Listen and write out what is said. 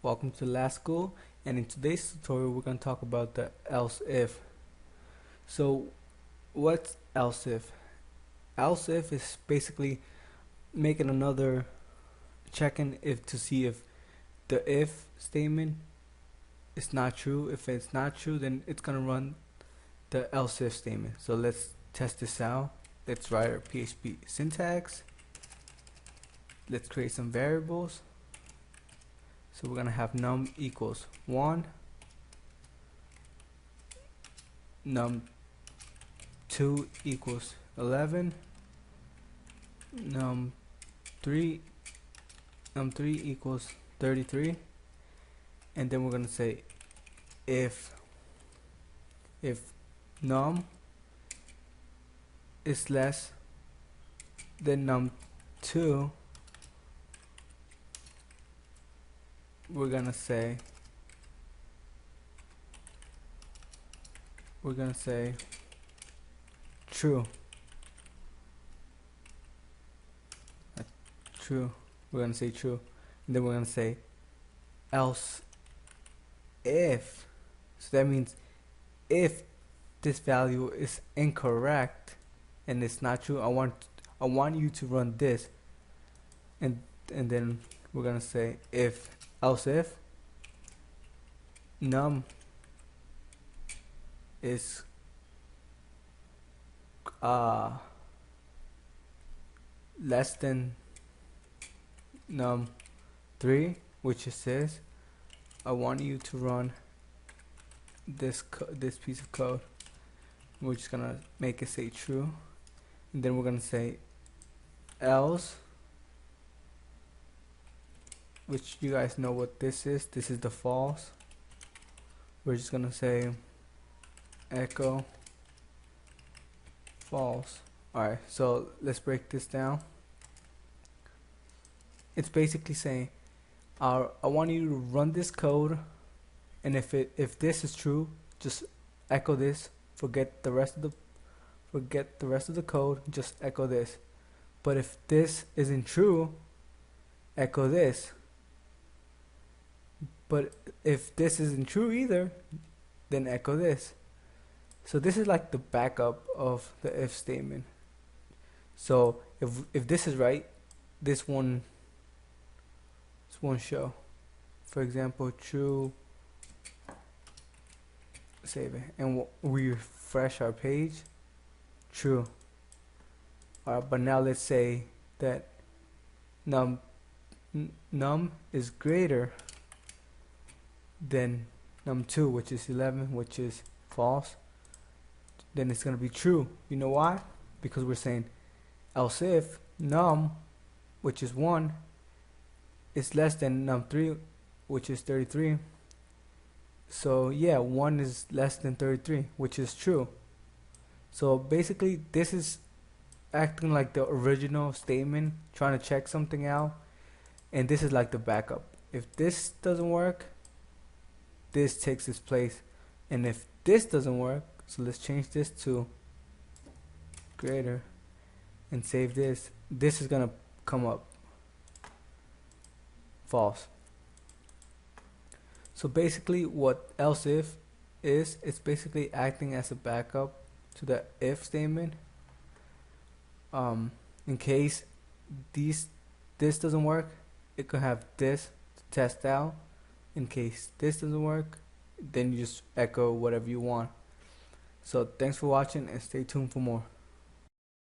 Welcome to Last School, and in today's tutorial we're going to talk about the else if. So what's else if? Else if is basically making another checking if to see if the if statement is not true. If it's not true, then it's going to run the else if statement. So let's test this out. Let's write our PHP syntax. Let's create some variables. So we're gonna have num equals 1, num2 equals 11, num3 equals 33, and then we're gonna say if num is less than num2, we're gonna say true. We're gonna say true, and then we're gonna say else if. So that means if this value is incorrect and it's not true, I want you to run this, and then we're gonna say else if num is less than num3, which it says, I want you to run this piece of code. We're just gonna make it say true, and then we're gonna say else, which you guys know what this is. This is the false. We're just gonna say echo false. Alright, so let's break this down. It's basically saying I want you to run this code, and if this is true, just echo this. Forget the rest of the code, just echo this. But if this isn't true, echo this. But if this isn't true either, then echo this. So this is like the backup of the if statement. So if this is right, this one show. For example, true. Save it, and we refresh our page. True. Alright, but now let's say that num is greater than num2, which is 11, which is false. Then it's gonna be true. You know why? Because we're saying else if num, which is 1, is less than num3, which is 33. So yeah, 1 is less than 33, which is true. So basically this is acting like the original statement, trying to check something out, and this is like the backup. If this doesn't work, this takes its place, and if this doesn't work, so let's change this to greater and save this. This is gonna come up false. So basically what else if is, it's basically acting as a backup to the if statement. In case this doesn't work, it could have this to test out. In case this doesn't work, then you just echo whatever you want. So thanks for watching, and stay tuned for more.